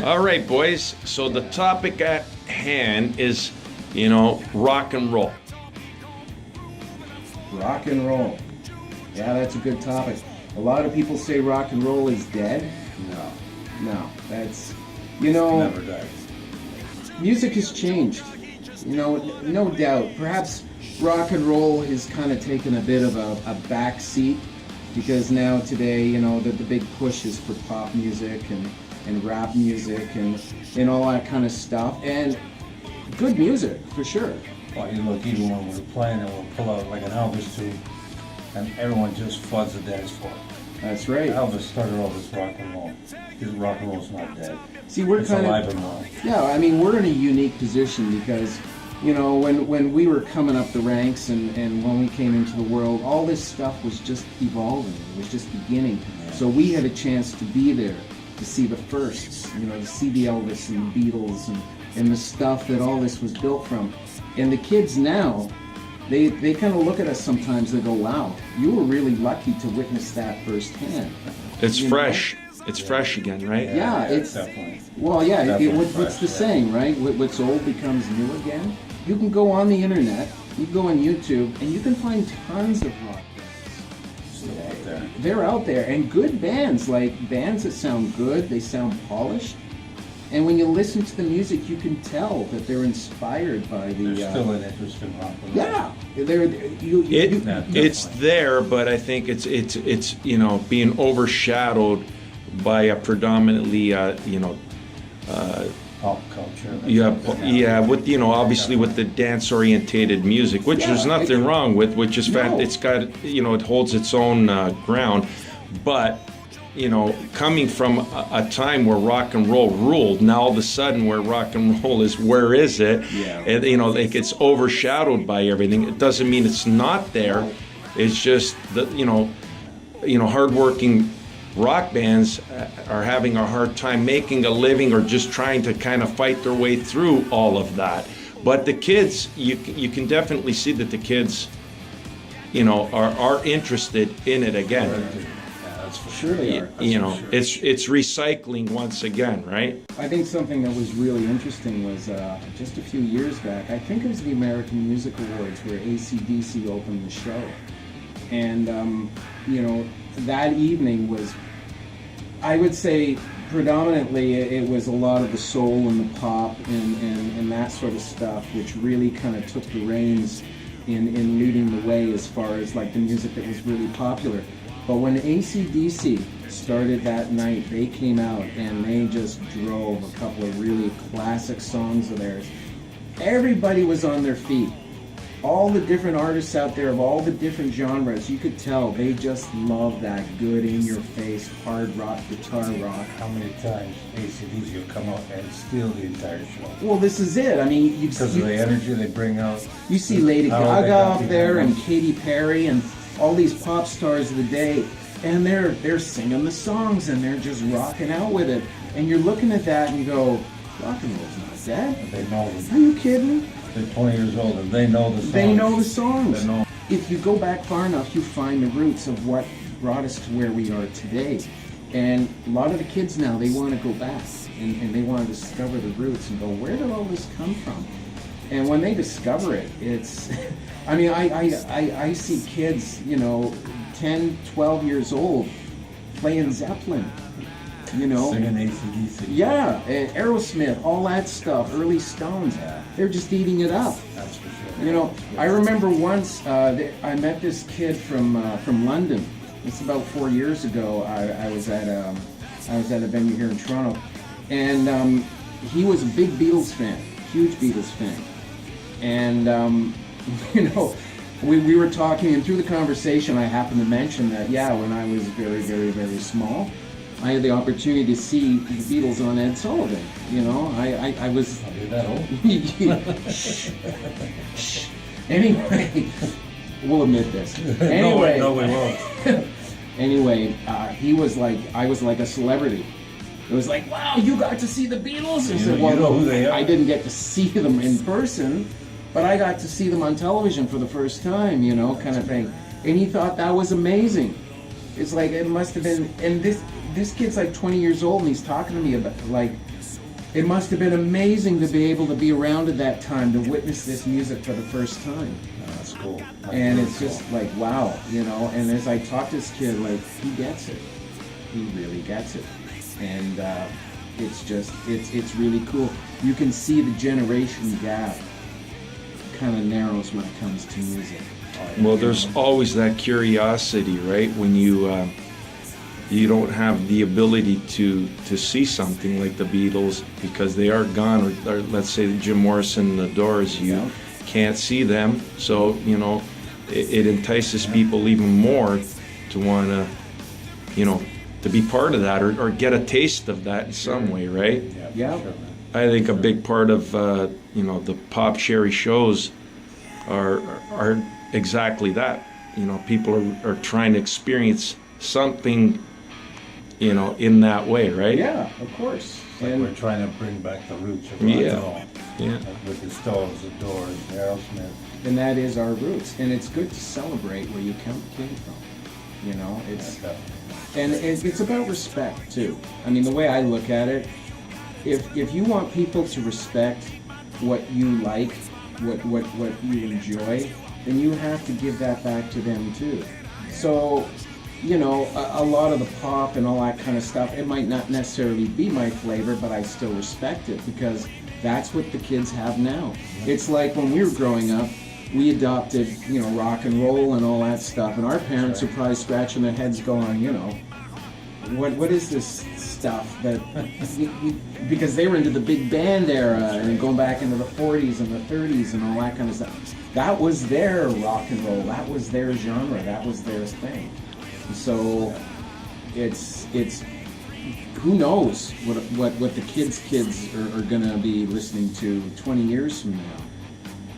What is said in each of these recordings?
All right, boys. So the topic at hand is, rock and roll. Rock and roll. Yeah, that's a good topic. A lot of people say rock and roll is dead. No, that's, Never died. music has changed. No doubt. Perhaps rock and roll has kind of taken a bit of a back seat because now today, the big push is for pop music and rap music and all that kind of stuff. And good music, for sure. Well, you look, even when we're playing and we'll pull out like an Elvis tune, and everyone just floods the dance floor. That's right. Elvis started all this rock and roll. Because rock and roll's not dead. See, we're It's kind alive of, and well. yeah, I mean, we're in a unique position because, when we were coming up the ranks and when we came into the world, all this stuff was just evolving. It was just beginning. Yeah. So we had a chance to be there, to see the firsts, to see the Elvis and the Beatles and the stuff that all this was built from. And the kids now, they kind of look at us sometimes, they go, wow, you were really lucky to witness that firsthand. It's You fresh. It's fresh again, right? Yeah, it's definitely. well, yeah. Definitely What's the fresh, saying, right? What's old becomes new again. You can go on the internet, you can go on YouTube, and you can find tons of rock bands. Still out there. They're out there, and good bands, like bands that sound good, they sound polished. And when you listen to the music, you can tell that they're inspired by the. There's still an interest in rock and roll. Yeah, It's there, but I think it's being overshadowed by a predominantly Pop culture. with obviously with the dance orientated music, which there's nothing wrong with, which is No. it's got it holds its own ground, but coming from a time where rock and roll ruled, now all of a sudden where rock and roll is, where is it? Yeah. And like it's overshadowed by everything. It doesn't mean it's not there. It's just that hardworking rock bands are having a hard time making a living or just trying to kind of fight their way through all of that. But the kids, you can definitely see that the kids, are interested in it again. That's for Sure they are. It's recycling once again, right? I think something that was really interesting was just a few years back, I think it was the American Music Awards where AC/DC opened the show. And, that evening was, I would say, predominantly it was a lot of the soul and the pop and that sort of stuff, which really kind of took the reins in leading the way as far as like the music that was really popular. But when AC/DC started that night, they came out and they just drove a couple of really classic songs of theirs. Everybody was on their feet. All the different artists out there of all the different genres, you could tell they just love that good in-your-face hard rock, guitar rock. How many times AC/DC will come out and steal the entire show? Well, this is it. I mean, Because of the energy they bring out. you see Lady How they Gaga got up the there and energy. Katy Perry and all these pop stars of the day, and they're singing the songs and they're just rocking out with it. And you're looking at that and you go, rock and roll's not dead. They know Are them. you kidding me? They're 20 years old and they know the songs. They know the songs. They know. If you go back far enough, you find the roots of what brought us to where we are today. And a lot of the kids now, they want to go back and they want to discover the roots and go, where did all this come from? And when they discover it, it's, I mean, I see kids, 10, 12 years old playing Zeppelin, Singing AC/DC. Yeah, Aerosmith, all that stuff, early Stones, Yeah. they're just eating it up. That's for sure. I remember once I met this kid from London. It's about 4 years ago. I was at a venue here in Toronto, and he was a big Beatles fan, huge Beatles fan, and we were talking, and through the conversation, I happened to mention that when I was very, very, very small, I had the opportunity to see the Beatles on Ed Sullivan. I was. Are you that old? Shh. Anyway, we'll admit this. Anyway, No, we won't. anyway, he was like, I was like a celebrity. It was like, wow, you got to see the Beatles. I You said, know who they are. I didn't get to see them in person, but I got to see them on television for the first time, kind of thing. And he thought that was amazing. It's like, it must have been, and this kid's like 20 years old and he's talking to me about, like, It must have been amazing to be able to be around at that time to witness this music for the first time. That's cool. That's And really it's just cool. like, wow, you know, and as I talk to this kid, like, he gets it. He really gets it. And it's just, it's really cool. You can see the generation gap kind of narrows when it comes to music. Well, there's always that curiosity, right? When you don't have the ability to see something like the Beatles because they are gone, or let's say Jim Morrison, the Doors, you Yeah. can't see them. So, you know, it entices people even more to want to, you know, to be part of that or get a taste of that in some way, right? Yeah. For sure, man. I think a big part of, you know, the Pop Cherry shows are exactly that. You know, people are trying to experience something, you know, in that way, right? Yeah, of course. Like we're And trying to bring back the roots of rock Yeah. and roll. Yeah. Like with the Stones, the Doors, Aerosmith. that is our roots. And it's good to celebrate where you came from. You know, it's and it's about respect too. I mean, the way I look at it, if you want people to respect what you like, what you enjoy, then you have to give that back to them too. So, you know, a lot of the pop and all that kind of stuff, it might not necessarily be my flavor, but I still respect it because that's what the kids have now. It's like when we were growing up, we adopted, you know, rock and roll and all that stuff, and our parents are probably scratching their heads going, you know, what is this stuff that, because they were into the big band era and going back into the 40s and the 30s and all that kind of stuff. That was their rock and roll, that was their genre, that was their thing. So it's who knows what the kids are gonna be listening to 20 years from now,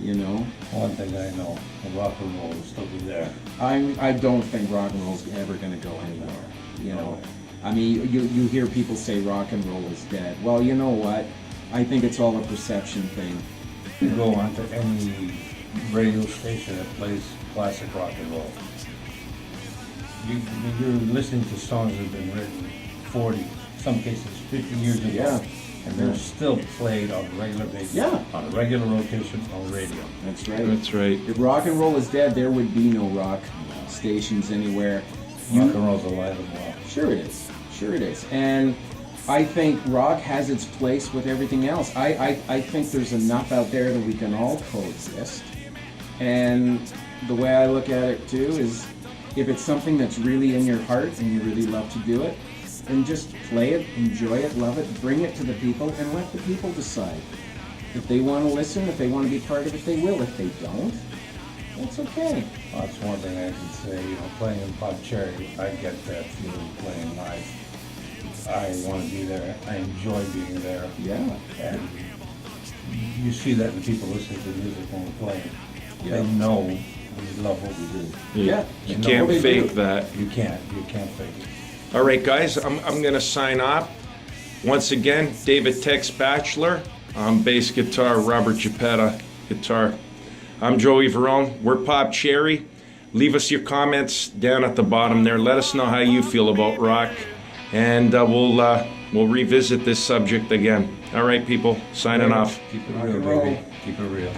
you know? One thing I know, the rock and roll will still be there. I don't think rock and roll's ever gonna go anywhere, you know? I mean, you hear people say rock and roll is dead. Well, you know what? I think it's all a perception thing. You go onto any radio station that plays classic rock and roll. You're listening to songs that have been written 40, some cases 50 years ago. Yeah. And they're still played on a regular basis. Yeah. On a regular rotation on radio. That's right. That's right. If rock and roll is dead, there would be no rock stations anywhere. Rock and roll's alive and well. Sure it is. Sure it is. And I think rock has its place with everything else. I think there's enough out there that we can all coexist. And the way I look at it too is if it's something that's really in your heart and you really love to do it, then just play it, enjoy it, love it, bring it to the people and let the people decide. If they want to listen, if they want to be part of it, they will. If they don't, that's okay. Well, that's one thing I can say, you know, playing in Pop Cherry, I get that feeling playing live. I want to be there. I enjoy being there. Yeah. And you see that in people listening to music when we're playing. Yeah. They know we love what we do. Yeah. You And can't what they fake do. that. You can't fake it. All right, guys, I'm going to sign off. Once again, David Tex Bachelor on bass guitar, Robert Geppetta guitar. I'm Joey Verone. We're Pop Cherry. Leave us your comments down at the bottom there. Let us know how you feel about rock, and we'll revisit this subject again. All right, people, signing off. Keep it Rock real, and roll. baby. Keep it real.